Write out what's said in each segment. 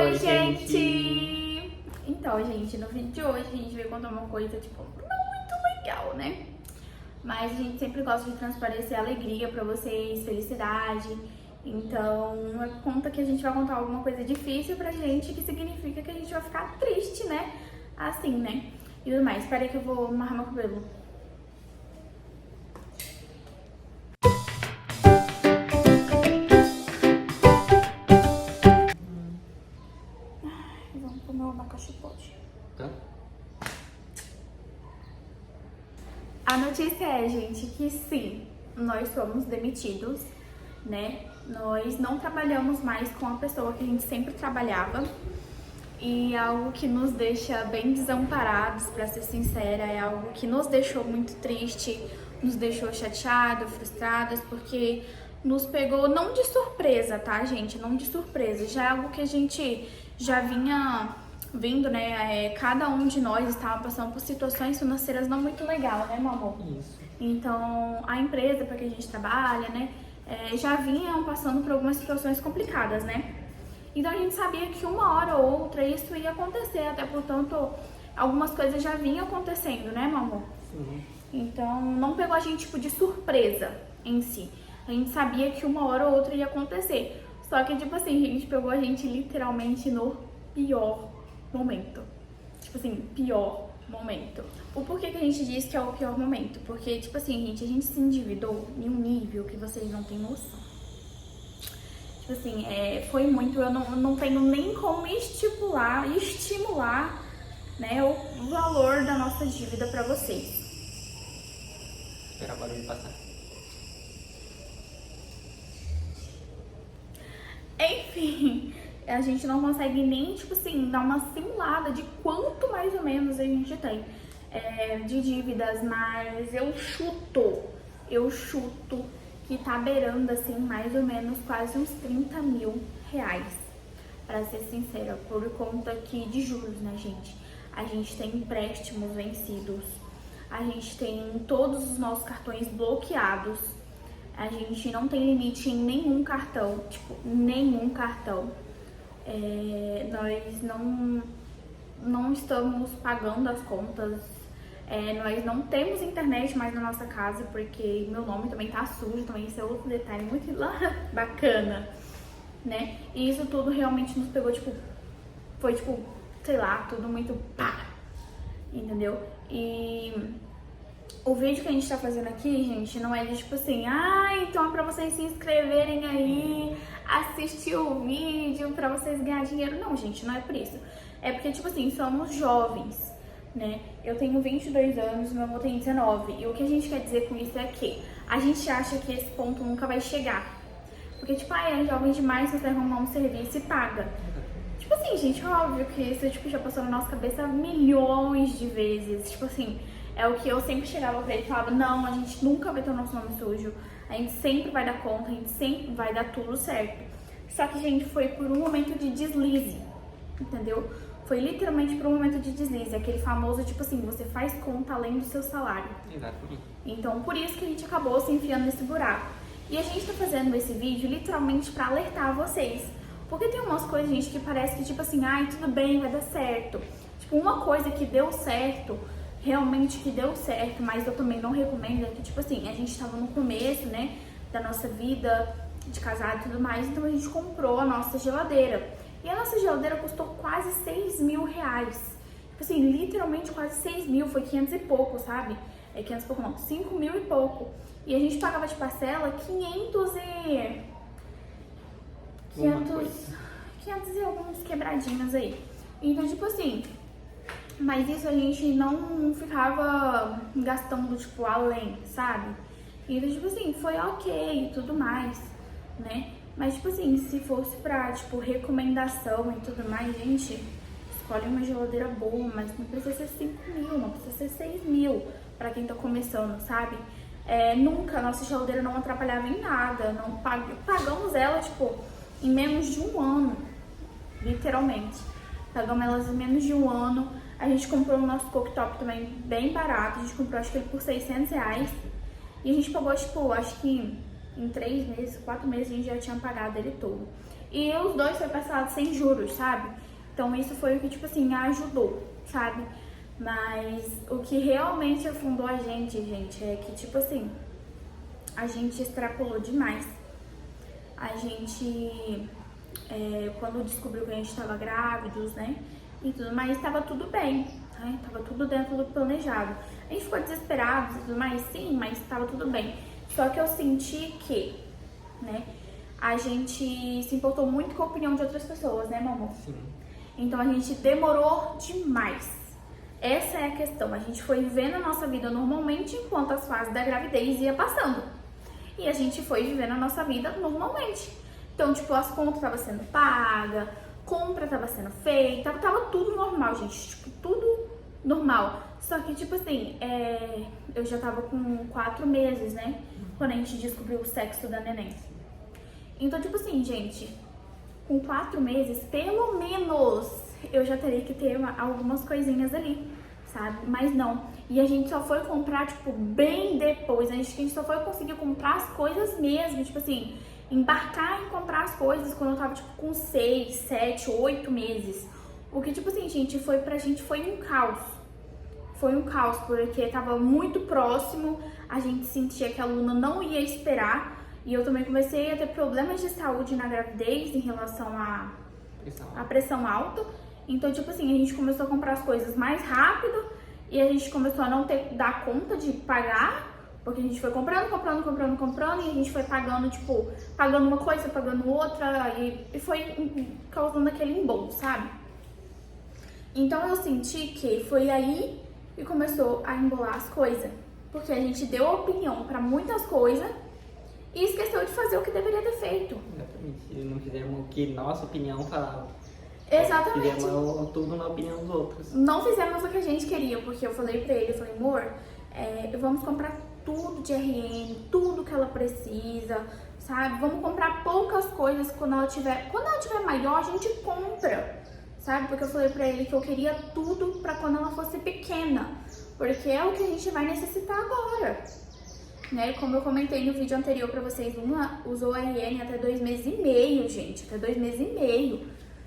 Oi, gente! Então, gente, no vídeo de hoje a gente veio contar uma coisa, tipo, não muito legal, né? Mas a gente sempre gosta de transparecer alegria pra vocês, felicidade. Então, conta que a gente vai contar alguma coisa difícil pra gente, que significa que a gente vai ficar triste, né? Assim, né? E tudo mais. Espera aí que eu vou amarrar meu cabelo. Vamos comer o abacaxi pode. Tá? A notícia é, gente, que sim, nós somos demitidos, né? Nós não trabalhamos mais com a pessoa que a gente sempre trabalhava. E é algo que nos deixa bem desamparados, pra ser sincera, é algo que nos deixou muito triste, nos deixou chateados, frustrados, porque nos pegou não de surpresa, tá, gente? Não de surpresa, já é algo que a gente já vinha vendo, né? Cada um de nós estava passando por situações financeiras não muito legais, né, meu amor? Isso. Então, a empresa para que a gente trabalha, né, já vinham passando por algumas situações complicadas, né? Então a gente sabia que uma hora ou outra isso ia acontecer, até portanto algumas coisas já vinham acontecendo, né, meu amor? Sim. Então não pegou a gente tipo de surpresa em si. A gente sabia que uma hora ou outra ia acontecer. Só que tipo assim, a gente pegou a gente literalmente no pior momento. Tipo assim, pior momento. O porquê que a gente diz que é o pior momento? Porque tipo assim, gente, a gente se endividou em um nível que vocês não têm noção. Tipo assim, foi muito, eu não tenho nem como estimular, né, o valor da nossa dívida pra vocês. Espera agora ele passar. Enfim, a gente não consegue nem, tipo assim, dar uma simulada de quanto mais ou menos a gente tem de dívidas, mas eu chuto que tá beirando, assim, mais ou menos quase uns 30 mil reais, pra ser sincera, por conta que de juros, né, gente? A gente tem empréstimos vencidos, a gente tem todos os nossos cartões bloqueados, a gente não tem limite em nenhum cartão, tipo, nenhum cartão. Nós não estamos pagando as contas. Nós não temos internet mais na nossa casa, porque meu nome também tá sujo, também isso é outro detalhe muito bacana, né? E isso tudo realmente nos pegou, tipo, foi tipo, sei lá, tudo muito pá, entendeu? E o vídeo que a gente tá fazendo aqui, gente, não é de tipo assim, então é pra vocês se inscreverem aí, assistir o vídeo, pra vocês ganhar dinheiro. Não, gente, não é por isso. É porque, tipo assim, somos jovens, né? Eu tenho 22 anos, meu irmão tem 19. E o que a gente quer dizer com isso é que a gente acha que esse ponto nunca vai chegar. Porque, tipo, é jovem demais, você arrumar um serviço e paga. Tipo assim, gente, óbvio que isso tipo, já passou na nossa cabeça milhões de vezes. Tipo assim, é o que eu sempre chegava pra ele e falava, não, a gente nunca vai ter o nosso nome sujo. A gente sempre vai dar conta, a gente sempre vai dar tudo certo. Só que, gente, foi por um momento de deslize, entendeu? Foi literalmente por um momento de deslize, aquele famoso, tipo assim, você faz conta além do seu salário. Exatamente. Então, por isso que a gente acabou se enfiando nesse buraco. E a gente tá fazendo esse vídeo literalmente pra alertar vocês. Porque tem umas coisas, gente, que parece que, tipo assim, tudo bem, vai dar certo. Tipo, uma coisa que deu certo, realmente que deu certo, mas eu também não recomendo, é que, tipo assim, a gente tava no começo, né, da nossa vida de casado e tudo mais, então a gente comprou a nossa geladeira. E a nossa geladeira custou quase 6 mil reais. Tipo assim, literalmente quase 6 mil, foi 500 e pouco, sabe? 500 e pouco não, 5 mil e pouco. E a gente pagava de parcela 500 e alguns quebradinhos aí. Então, tipo assim, mas isso a gente não ficava gastando, tipo, além, sabe? Então, tipo assim, foi ok e tudo mais, né? Mas, tipo assim, se fosse pra, tipo, recomendação e tudo mais, gente, escolhe uma geladeira boa, mas não precisa ser 5 mil, não precisa ser 6 mil pra quem tá começando, sabe? Nunca, nossa geladeira não atrapalhava em nada, não pagamos ela, tipo, em menos de um ano, literalmente. Pagamos elas em menos de um ano. A gente comprou o nosso cooktop também bem barato, a gente comprou acho que ele por 600 reais. E a gente pagou, tipo, acho que em 3 meses, 4 meses a gente já tinha pagado ele todo. E os dois foi parcelado sem juros, sabe? Então isso foi o que, tipo assim, ajudou, sabe? Mas o que realmente afundou a gente, é que, tipo assim, a gente extrapolou demais. A gente, quando descobriu que a gente estava grávidos, né? E tudo mais, estava tudo bem, né? Tava tudo dentro do planejado. A gente ficou desesperado e tudo mais, sim, mas estava tudo bem. Só que eu senti que, né? A gente se importou muito com a opinião de outras pessoas, né, meu amor? Sim. Então a gente demorou demais. Essa é a questão. A gente foi vivendo a nossa vida normalmente enquanto as fases da gravidez ia passando. E a gente foi vivendo a nossa vida normalmente. Então, tipo, as contas estavam sendo pagas, compra estava sendo feita, tava tudo normal, gente. Tipo, tudo normal. Só que, tipo assim, eu já tava com 4 meses, né? Quando a gente descobriu o sexo da neném. Então, tipo assim, gente, com 4 meses, pelo menos, eu já teria que ter algumas coisinhas ali, sabe? Mas não. E a gente só foi comprar, tipo, bem depois. A gente só foi conseguir comprar as coisas mesmo, tipo assim, embarcar em comprar as coisas quando eu tava, tipo, com 6, 7, 8 meses. O que, tipo assim, gente, pra gente foi um caos. Foi um caos, porque tava muito próximo, a gente sentia que a Luna não ia esperar. E eu também comecei a ter problemas de saúde na gravidez em relação à pressão alta. Então, tipo assim, a gente começou a comprar as coisas mais rápido e a gente começou a não dar conta de pagar, porque a gente foi comprando e a gente foi pagando, tipo, pagando uma coisa, pagando outra e foi causando aquele embolo, sabe? Então eu senti que foi aí que começou a embolar as coisas, porque a gente deu opinião pra muitas coisas e esqueceu de fazer o que deveria ter feito. Exatamente. Não fizemos o que nossa opinião falava. Exatamente. Fizemos tudo na opinião dos outros. Não fizemos o que a gente queria, porque eu falei pra ele, eu falei, amor, vamos comprar tudo de RN, tudo que ela precisa, sabe? Vamos comprar poucas coisas quando ela tiver maior, a gente compra, sabe? Porque eu falei pra ele que eu queria tudo pra quando ela fosse pequena, porque é o que a gente vai necessitar agora. Né? Como eu comentei no vídeo anterior pra vocês, uma usou RN até 2 meses e meio, gente. Até 2 meses e meio.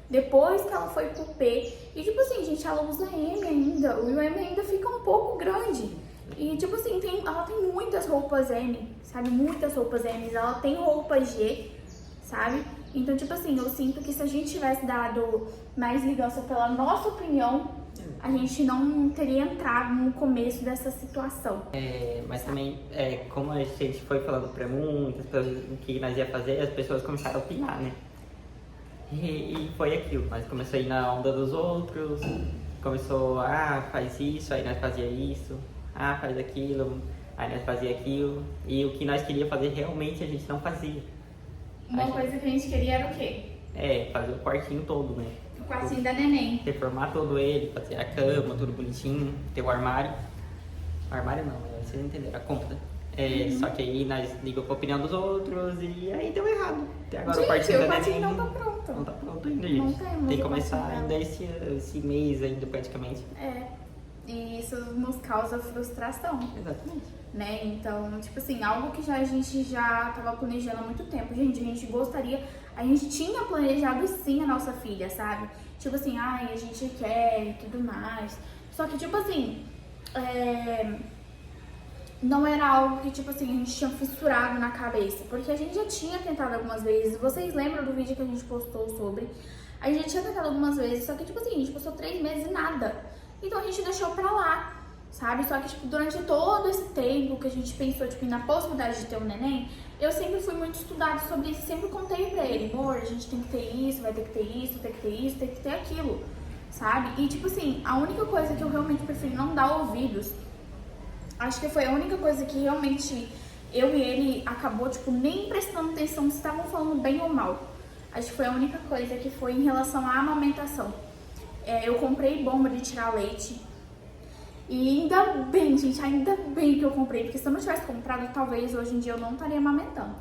Depois que ela foi pro P. E tipo assim, gente, ela usa M ainda. O M ainda fica um pouco grande. E tipo assim, ela tem muitas roupas M, sabe? Muitas roupas M. Ela tem roupa G, sabe? Então, tipo assim, eu sinto que se a gente tivesse dado mais ligança pela nossa opinião, a gente não teria entrado no começo dessa situação. Mas também, como a gente foi falando pra muitas pessoas o que nós ia fazer, as pessoas começaram a opinar, né? E foi aquilo, nós começamos a ir na onda dos outros, começou, faz isso, aí nós fazia isso, faz aquilo, aí nós fazia aquilo, e o que nós queríamos fazer realmente a gente não fazia. Uma coisa que a gente queria era o quê? Fazer o quartinho todo, né? O quartinho da neném. Reformar todo ele, fazer a cama, tudo bonitinho, ter o armário. O armário não, vocês entenderam, a cômoda. Só que aí nós ligamos pra opinião dos outros e aí deu errado. Até agora gente, o quartinho da neném não tá pronto. Não tá pronto ainda, gente. Não temos tem que o começar quartinho ainda esse mês ainda praticamente. E isso nos causa frustração. Exatamente. Né? Então, tipo assim, algo que a gente já tava planejando há muito tempo. Gente, a gente tinha planejado sim a nossa filha, sabe? Tipo assim, a gente quer e tudo mais. Só que, tipo assim, não era algo que, tipo assim, a gente tinha fissurado na cabeça. Porque a gente já tinha tentado algumas vezes. Vocês lembram do vídeo que a gente postou sobre? A gente tinha tentado algumas vezes, só que, tipo assim, a gente postou 3 meses e nada. Então a gente deixou pra lá, sabe? Só que, tipo, durante todo esse tempo que a gente pensou, tipo, na possibilidade de ter um neném, eu sempre fui muito estudada sobre isso, sempre contei pra ele, amor, a gente tem que ter isso, vai ter que ter isso, tem que ter isso, tem que ter aquilo, sabe? E, tipo assim, a única coisa que eu realmente preferi não dar ouvidos, acho que foi a única coisa que realmente eu e ele acabou, tipo, nem prestando atenção se estavam falando bem ou mal. Acho que foi a única coisa que foi em relação à amamentação. Eu comprei bomba de tirar leite. E ainda bem, gente, ainda bem que eu comprei. Porque se eu não tivesse comprado, talvez hoje em dia eu não estaria amamentando.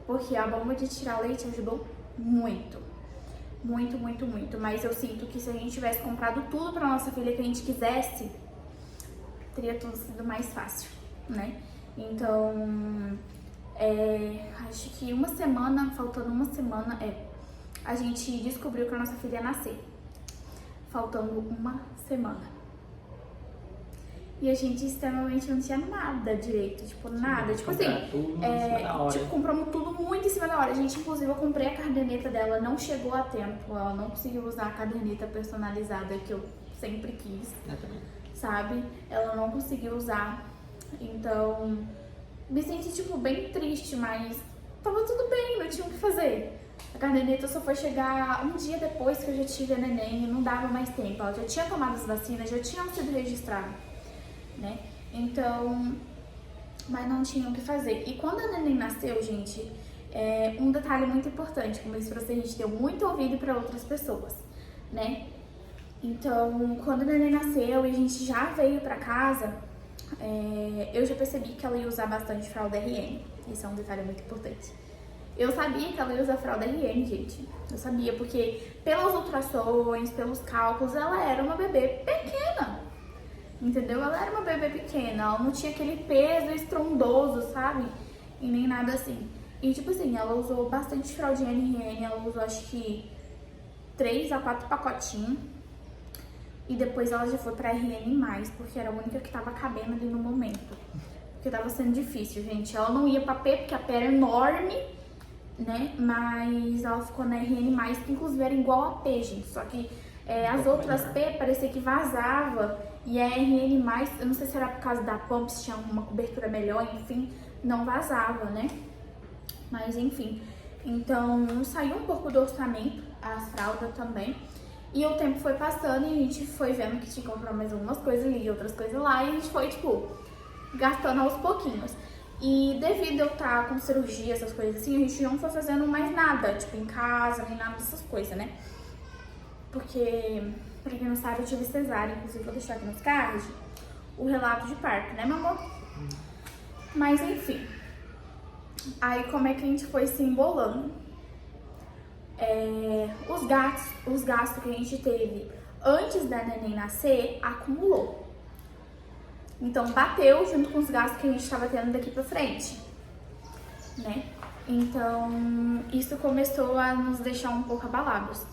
Porque a bomba de tirar leite ajudou muito. Muito, muito, muito. Mas eu sinto que se a gente tivesse comprado tudo pra nossa filha que a gente quisesse, teria tudo sido mais fácil, né? Então, acho que uma semana, faltando uma semana, a gente descobriu que a nossa filha ia nascer. Faltando uma semana. E a gente extremamente não tinha nada direito, tipo, nada. Tipo assim, tudo em cima da hora. tipo, compramos tudo muito em cima da hora. A gente, inclusive, eu comprei a caderneta dela, não chegou a tempo. Ela não conseguiu usar a caderneta personalizada que eu sempre quis, sabe? Ela não conseguiu usar. Então, me senti, tipo, bem triste, mas tava tudo bem, não tinha o que fazer. A caderneta só foi chegar um dia depois que eu já tive a neném e não dava mais tempo. Ela já tinha tomado as vacinas, já tinham sido registradas, né? Então, mas não tinha o que fazer. E quando a neném nasceu, gente, um detalhe muito importante, como eu disse pra você, a gente deu muito ouvido para outras pessoas, né? Então, quando a neném nasceu e a gente já veio pra casa, eu já percebi que ela ia usar bastante fralda RN. Isso é um detalhe muito importante. Eu sabia que ela ia usar fralda RN, gente. Eu sabia, porque pelas ultrassons, pelos cálculos, ela era uma bebê pequena. Entendeu? Ela era uma bebê pequena, ela não tinha aquele peso estrondoso, sabe? E nem nada assim. E tipo assim, ela usou bastante fraldinha RN, ela usou acho que 3 a 4 pacotinhos. E depois ela já foi pra RN+, porque era a única que tava cabendo ali no momento. Porque tava sendo difícil, gente. Ela não ia pra P, porque a P era enorme, né? Mas ela ficou na RN+, que inclusive era igual a P, gente. Só que as outras P parecia que vazava. E a RN+, eu não sei se era por causa da pump, se tinha uma cobertura melhor, enfim, não vazava, né? Mas enfim, então saiu um pouco do orçamento, as fraldas também. E o tempo foi passando e a gente foi vendo que tinha que comprar mais algumas coisas ali e outras coisas lá. E a gente foi, tipo, gastando aos pouquinhos. E devido eu estar com cirurgia, essas coisas assim, a gente não foi fazendo mais nada, tipo, em casa, nem nada dessas coisas, né? Porque, pra quem não sabe, eu tive cesárea, inclusive vou deixar aqui nos cards o relato de parto, né, meu amor? Mas enfim, aí como é que a gente foi se embolando? Os gastos que a gente teve antes da neném nascer acumulou. Então bateu junto com os gastos que a gente estava tendo daqui pra frente, né? Então isso começou a nos deixar um pouco abalados.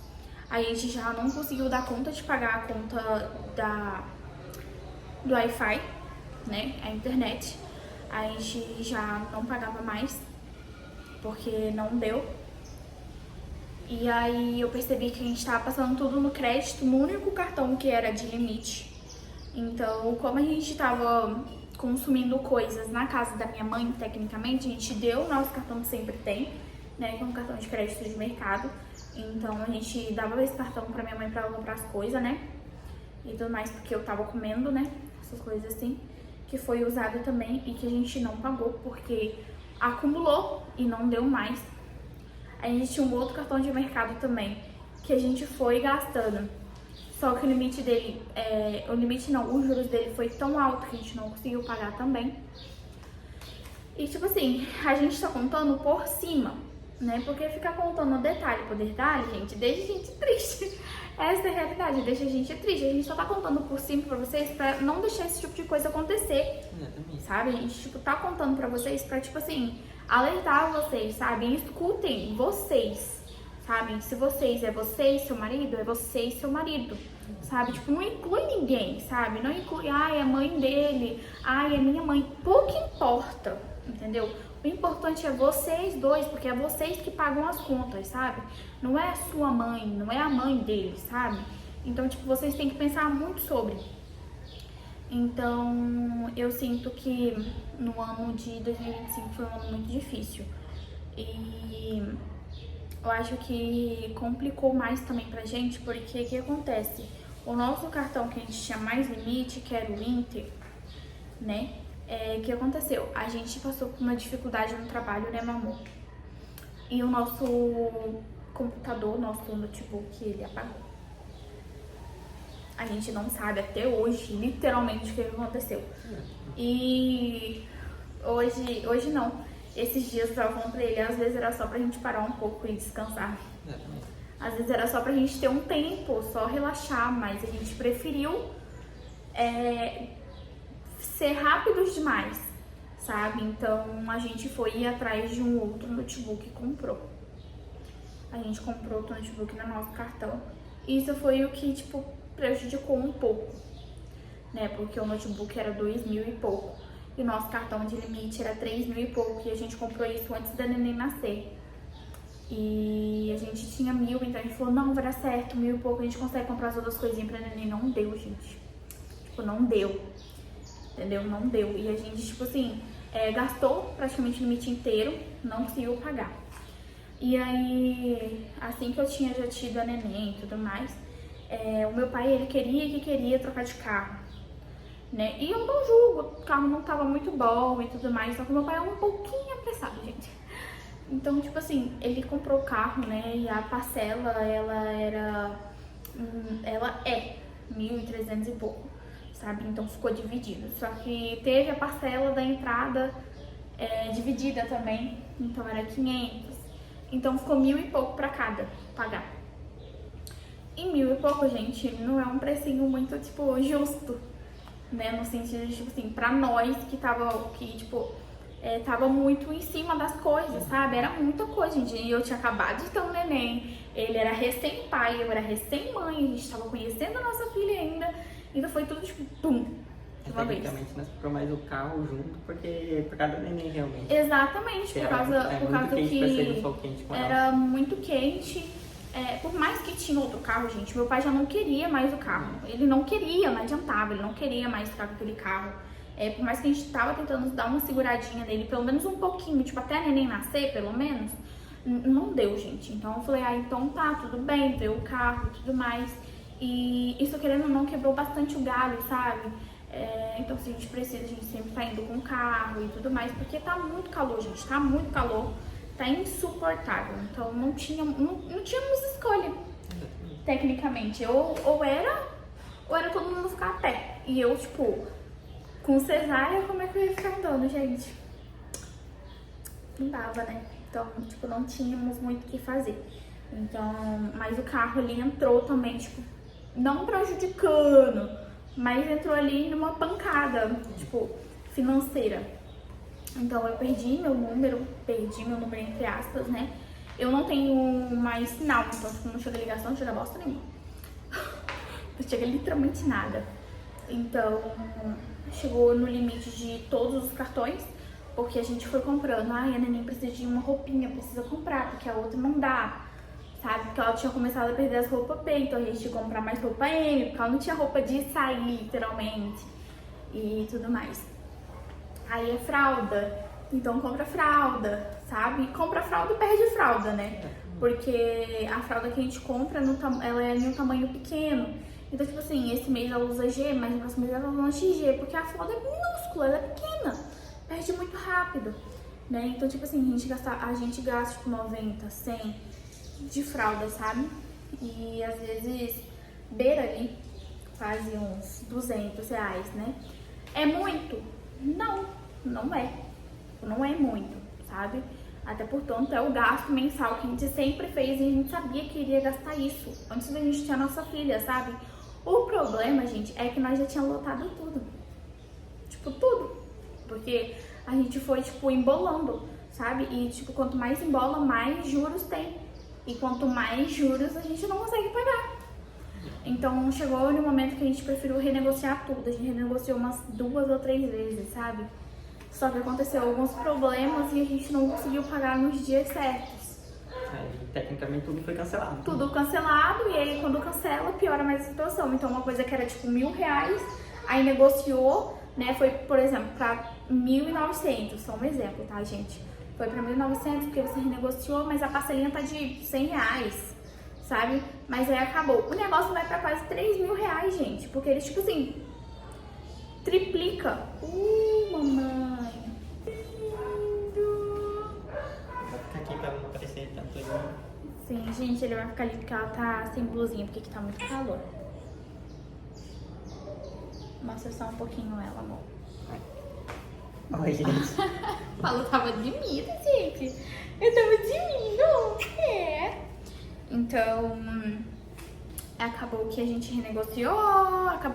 Aí a gente já não conseguiu dar conta de pagar a conta do Wi-Fi, né, a internet. A gente já não pagava mais, porque não deu. E aí eu percebi que a gente tava passando tudo no crédito, no único cartão que era de limite. Então, como a gente tava consumindo coisas na casa da minha mãe, tecnicamente, a gente deu o nosso cartão que sempre tem, né, que é um cartão de crédito de mercado. Então a gente dava esse cartão pra minha mãe pra ela comprar as coisas, né? E tudo mais, porque eu tava comendo, né? Essas coisas assim. Que foi usado também e que a gente não pagou, porque acumulou e não deu mais. Aí a gente tinha um outro cartão de mercado também, que a gente foi gastando. Só que o limite dele, os juros dele foi tão alto que a gente não conseguiu pagar também. E tipo assim, a gente tá contando por cima, né? Porque ficar contando detalhe por detalhe, gente, deixa a gente triste. Essa é a realidade, deixa a gente triste. A gente só tá contando por cima pra vocês pra não deixar esse tipo de coisa acontecer. Sabe? A gente, tipo, tá contando pra vocês pra, tipo assim, alertar vocês, sabe? Escutem vocês, sabe? Se vocês é você e seu marido, é você e seu marido, sabe? Tipo, não inclui ninguém, sabe? Não inclui, ai, a mãe dele, ai, a minha mãe. Pouco importa, entendeu? O importante é vocês dois, porque é vocês que pagam as contas, sabe? Não é a sua mãe, não é a mãe dele, sabe? Então, tipo, vocês têm que pensar muito sobre. Então, eu sinto que no ano de 2025 foi um ano muito difícil. E eu acho que complicou mais também pra gente, porque o que acontece? O nosso cartão que a gente tinha mais limite, que era o Inter, né? O que aconteceu? A gente passou por uma dificuldade no trabalho, né, meu amor? E o nosso computador, nosso notebook, ele apagou. A gente não sabe até hoje, literalmente, o que aconteceu. E hoje não. Esses dias eu tava falando pra ele, às vezes era só pra gente parar um pouco e descansar. Às vezes era só pra gente ter um tempo, só relaxar, mas a gente preferiu ser rápidos demais, sabe? Então a gente foi ir atrás de um outro notebook e comprou. A gente comprou outro notebook no nosso cartão. E isso foi o que, tipo, prejudicou um pouco, né? Porque o notebook era 2.000 e pouco. E o nosso cartão de limite era 3.000 e pouco. E a gente comprou isso antes da neném nascer. E a gente tinha 1.000, então a gente falou, não, vai dar certo, 1.000 e pouco, a gente consegue comprar as outras coisinhas pra neném. Não deu, gente. Tipo, não deu. Entendeu? Não deu. E a gente, tipo assim, gastou praticamente o limite inteiro, não conseguiu pagar. E aí, assim que eu tinha já tido a neném e tudo mais, o meu pai, ele queria trocar de carro, né? E eu não julgo, o carro não tava muito bom e tudo mais, só que o meu pai é um pouquinho apressado, gente. Então, tipo assim, ele comprou o carro, né? E a parcela, ela é 1.300 e pouco, sabe? Então ficou dividido. Só que teve a parcela da entrada dividida também, então era 500. Então ficou 1.000 e pouco pra cada pagar. E 1.000 e pouco, gente, não é um precinho muito, tipo, justo, né? No sentido de, tipo assim, pra nós que tava muito em cima das coisas, sabe? Era muita coisa, gente. E eu tinha acabado de ter um neném, ele era recém-pai, eu era recém-mãe, a gente tava conhecendo a nossa filha ainda. Então foi tudo, tipo, pum, de uma vez. Tecnicamente nós compramos mais o carro junto, porque por causa do neném, realmente. Exatamente, por causa que era muito quente. Por mais que tinha outro carro, gente, meu pai já não queria mais o carro. Ele não queria, não adiantava, ele não queria mais ficar com aquele carro. Por mais que a gente tava tentando dar uma seguradinha nele, pelo menos um pouquinho, tipo, até a neném nascer, pelo menos, não deu, gente. Então eu falei, então tá, tudo bem, veio o carro e tudo mais. E isso, querendo ou não, quebrou bastante o galho, sabe? Então, se a gente precisa, a gente sempre tá indo com o carro e tudo mais, porque tá muito calor, gente, tá muito calor, tá insuportável. Então não tínhamos escolha, tecnicamente. Ou era todo mundo ficar a pé. E eu, tipo, com cesárea, como é que eu ia ficar andando, gente? Não dava, né? Então, tipo, não tínhamos muito o que fazer. Então, mas o carro ali entrou também, tipo, não prejudicando, mas entrou ali numa pancada, tipo, financeira. Então eu perdi meu número entre aspas, né? Eu não tenho mais sinal, então tipo, não chega ligação, não chega bosta nenhuma. Não chega literalmente nada. Então, chegou no limite de todos os cartões, porque a gente foi comprando. A neném precisa de uma roupinha, precisa comprar, porque a outra não dá, sabe? Porque ela tinha começado a perder as roupas P, então a gente tinha que comprar mais roupa M, porque ela não tinha roupa de sair, literalmente, e tudo mais. Aí é fralda, então compra fralda, sabe? Compra fralda e perde fralda, né? Porque a fralda que a gente compra, ela é em um tamanho pequeno. Então, tipo assim, esse mês ela usa G, mas no próximo mês ela usa XG, porque a fralda é minúscula, ela é pequena, perde muito rápido, né? Então, tipo assim, a gente gasta tipo 90, 100 de fralda, sabe? E às vezes beira ali quase uns R$200, né? É muito? Não, não é. Não é muito, sabe? Até portanto é o gasto mensal que a gente sempre fez e a gente sabia que iria gastar isso antes da gente ter a nossa filha, sabe? O problema, gente, é que nós já tínhamos lotado tudo. Tipo, tudo. Porque a gente foi, tipo, embolando, sabe? E, tipo, quanto mais embola, mais juros tem. E quanto mais juros, a gente não consegue pagar. Então, chegou no momento que a gente preferiu renegociar tudo. A gente renegociou umas 2 ou 3 vezes, sabe? Só que aconteceu alguns problemas e a gente não conseguiu pagar nos dias certos. Tecnicamente tudo foi cancelado. Tudo cancelado, e aí quando cancela, piora mais a situação. Então, uma coisa que era tipo R$1.000, aí negociou, né? Foi, por exemplo, pra 1.900, só um exemplo, tá, gente? Foi pra 1.900 porque você renegociou, mas a parcelinha tá de R$100, sabe? Mas aí acabou. O negócio vai pra quase R$3.000, gente, porque eles, tipo assim, triplica. Mamãe. Vou ficar aqui pra não aparecer tanto aí. Sim, gente, ele vai ficar ali porque ela tá sem blusinha, porque aqui tá muito calor. Mostra só um pouquinho ela, amor. Oi, gente. Falou, tava de mim, gente. Eu tava de mim, não? Então, acabou que a gente renegociou,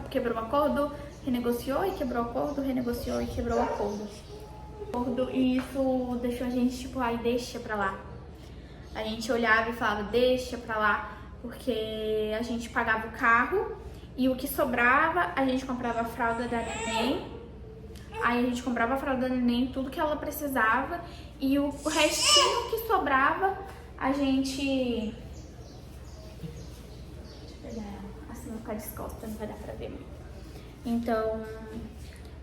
quebrou o acordo, renegociou e quebrou o acordo, renegociou e quebrou o acordo. E isso deixou a gente, tipo, ai, deixa pra lá. A gente olhava e falava, deixa pra lá, porque a gente pagava o carro e o que sobrava, a gente comprava a fralda da neném. Aí a gente comprava a fralda da neném, tudo que ela precisava, e o restinho que sobrava, a gente... Deixa eu pegar ela, assim vai ficar descosta, não vai dar pra ver. Então,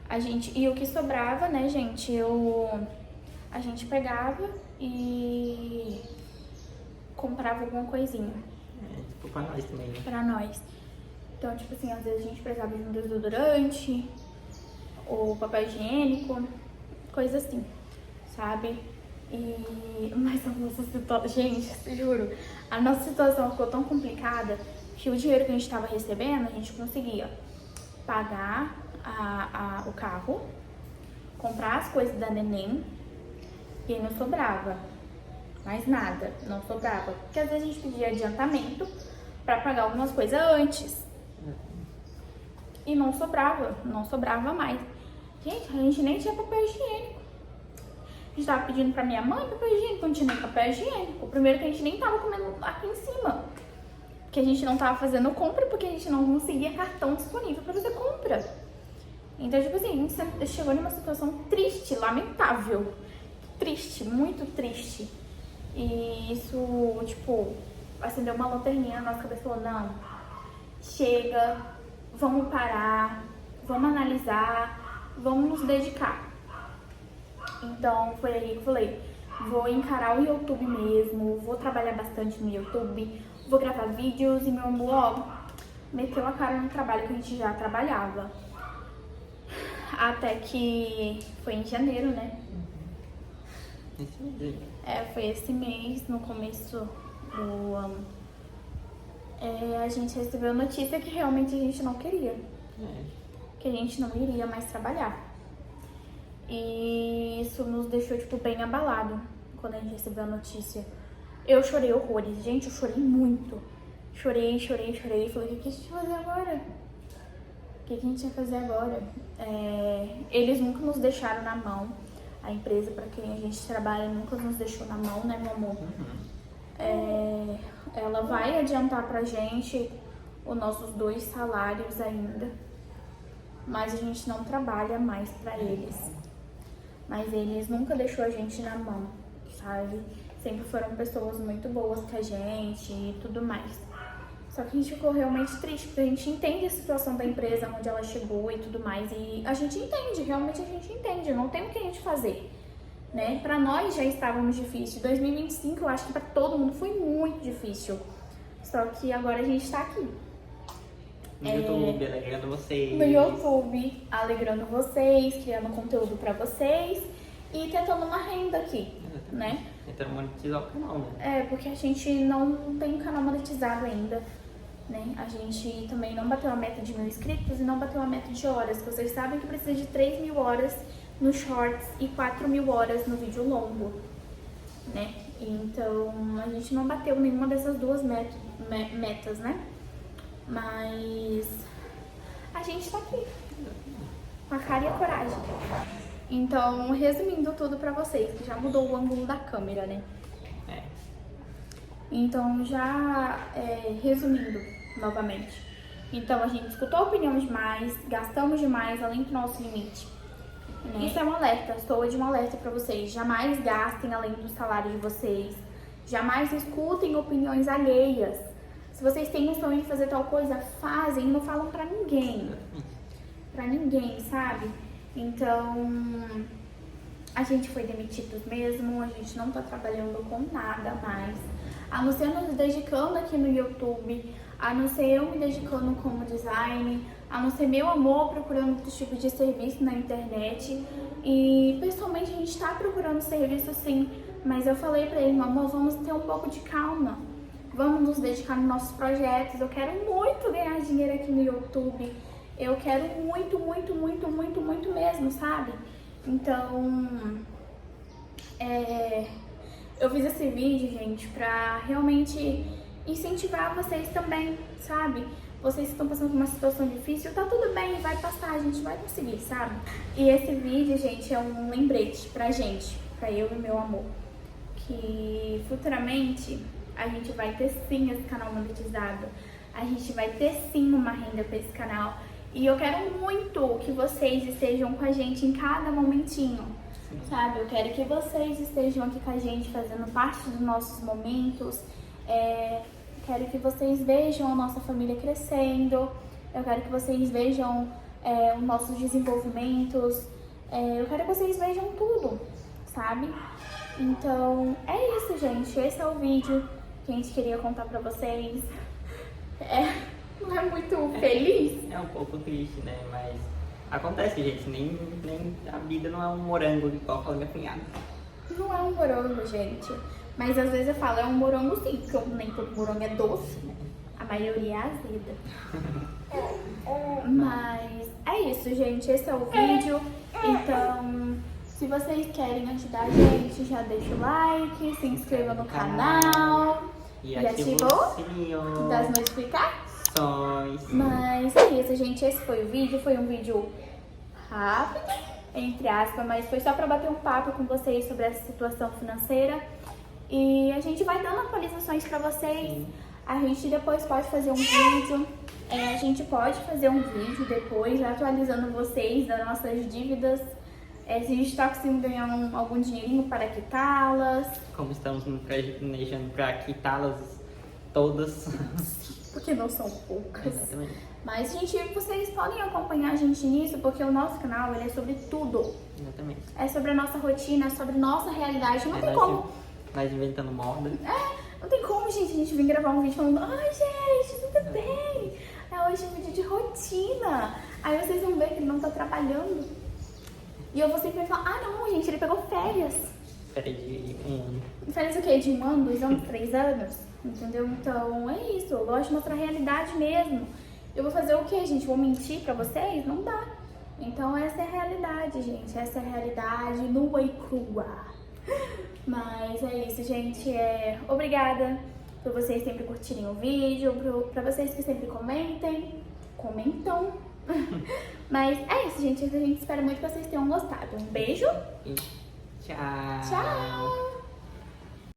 a gente... E o que sobrava, né, gente, a gente pegava e comprava alguma coisinha. Tipo, pra nós também, né? Pra nós. Então, tipo assim, às vezes a gente precisava de um desodorante, ou papel higiênico, coisa assim, sabe? Mas a nossa situação, gente, juro, a nossa situação ficou tão complicada que o dinheiro que a gente tava recebendo, a gente conseguia pagar o carro, comprar as coisas da neném e aí não sobrava mais nada, não sobrava. Porque às vezes a gente pedia adiantamento pra pagar algumas coisas antes e não sobrava mais. Gente, a gente nem tinha papel higiênico. A gente tava pedindo pra minha mãe papel higiênico, não tinha nem papel higiênico. O primeiro que a gente nem tava comendo aqui em cima. Porque a gente não tava fazendo compra, porque a gente não conseguia cartão disponível pra fazer compra. Então, tipo assim, a gente chegou numa situação triste, lamentável. Triste, muito triste. E isso, tipo, acendeu uma lanterninha na nossa cabeça e falou, não, chega, vamos parar, vamos analisar, vamos nos dedicar. Então foi aí que eu falei, vou encarar o YouTube mesmo, vou trabalhar bastante no YouTube, vou gravar vídeos e meu amor, ó, meteu a cara no trabalho que a gente já trabalhava. Até que foi em janeiro, né? Foi esse mês, no começo do ano. A gente recebeu a notícia que realmente a gente não queria. Que a gente não iria mais trabalhar. E isso nos deixou, tipo, bem abalado quando a gente recebeu a notícia. Eu chorei horrores, gente, eu chorei muito. Chorei. Falei, o que a gente vai fazer agora? O que a gente vai fazer agora? Eles nunca nos deixaram na mão. A empresa para quem a gente trabalha nunca nos deixou na mão, né, meu amor? Ela vai adiantar pra gente os nossos 2 salários ainda, mas a gente não trabalha mais pra eles. Mas eles nunca deixou a gente na mão, sabe? Sempre foram pessoas muito boas com a gente e tudo mais. Só que a gente ficou realmente triste, porque a gente entende a situação da empresa, onde ela chegou e tudo mais. E a gente entende, realmente a gente entende, não tem o que a gente fazer, né? Pra nós já estávamos difícil. 2025 eu acho que pra todo mundo foi muito difícil. Só que agora a gente tá aqui. No YouTube, alegrando vocês. No YouTube, alegrando vocês, criando conteúdo pra vocês e tentando uma renda aqui, né? Tentando monetizar o canal, né? Porque a gente não tem um canal monetizado ainda, né? A gente também não bateu a meta de 1.000 inscritos e não bateu a meta de horas. Vocês sabem que precisa de 3.000 horas no Shorts e 4.000 horas no vídeo longo, né? Então, a gente não bateu nenhuma dessas 2 metas, né? Mas a gente tá aqui, com a cara e a coragem. Então, resumindo tudo pra vocês, que já mudou o ângulo da câmera, né? Então, já resumindo novamente. Então, a gente escutou a opinião demais, gastamos demais além do nosso limite. Né? Isso é um alerta, soa de um alerta pra vocês. Jamais gastem além do salário de vocês. Jamais escutem opiniões alheias. Se vocês têm um sonho de fazer tal coisa, fazem e não falam pra ninguém. Pra ninguém, sabe? Então, a gente foi demitido mesmo, a gente não tá trabalhando com nada mais. A não ser nos dedicando aqui no YouTube, a não ser eu me dedicando como design, a não ser meu amor procurando outro tipo de serviço na internet. E pessoalmente a gente tá procurando serviço sim, mas eu falei pra ele, meu amor, vamos ter um pouco de calma. Vamos nos dedicar nos nossos projetos. Eu quero muito ganhar dinheiro aqui no YouTube. Eu quero muito mesmo, sabe? Então, eu fiz esse vídeo, gente, pra realmente incentivar vocês também, sabe? Vocês que estão passando por uma situação difícil, tá tudo bem, vai passar, a gente vai conseguir, sabe? E esse vídeo, gente, é um lembrete pra gente, pra eu e meu amor, que futuramente a gente vai ter sim esse canal monetizado, a gente vai ter sim uma renda pra esse canal. E eu quero muito que vocês estejam com a gente em cada momentinho, sabe? Eu quero que vocês estejam aqui com a gente, fazendo parte dos nossos momentos. Quero que vocês vejam a nossa família crescendo. Eu quero que vocês vejam os nossos desenvolvimentos. Eu quero que vocês vejam tudo, sabe? Então, é isso, gente. Esse é o vídeo que a gente queria contar pra vocês. Não é muito feliz? É um pouco triste, né? Mas acontece, gente. Nem a vida não é um morango, igual fala minha cunhada. Não é um morango, gente. Mas às vezes eu falo, é um morango sim, porque nem todo morango é doce, né? A maioria é azeda. Mas é isso, gente. Esse é o vídeo. Então, se vocês querem ajudar a gente, já deixa o like, se inscreva no canal E ativa o sininho das notificações. Mas é isso, gente. Esse foi o vídeo. Foi um vídeo rápido, entre aspas, mas foi só pra bater um papo com vocês sobre essa situação financeira. E a gente vai dando atualizações pra vocês. Sim. A gente depois pode fazer um vídeo. A gente pode fazer um vídeo depois atualizando vocês das nossas dívidas. Se a gente tá conseguindo ganhar algum dinheirinho para quitá-las. Como estamos planejando para quitá-las todas. Porque não são poucas. Exatamente. Mas, gente, vocês podem acompanhar a gente nisso, porque o nosso canal ele é sobre tudo. Exatamente. É sobre a nossa rotina, é sobre nossa realidade. Não tem como. Nós inventando moda. Não tem como, gente, a gente vir gravar um vídeo falando: ai, gente, tudo bem? Hoje é um vídeo de rotina. Aí vocês vão ver que ele não tá trabalhando. E eu vou sempre falar: ah, não, gente, ele pegou férias. Férias de 1 ano. Férias o quê? De 1 ano, 2 anos, 3 anos? Entendeu? Então é isso. Eu gosto de mostrar a realidade mesmo. Eu vou fazer o quê, gente? Vou mentir pra vocês? Não dá. Então essa é a realidade, gente. Essa é a realidade nua e crua. Mas é isso, gente. Obrigada por vocês sempre curtirem o vídeo, pra vocês que sempre comentam. Mas é isso, gente. A gente espera muito que vocês tenham gostado. Um beijo. E tchau. Tchau.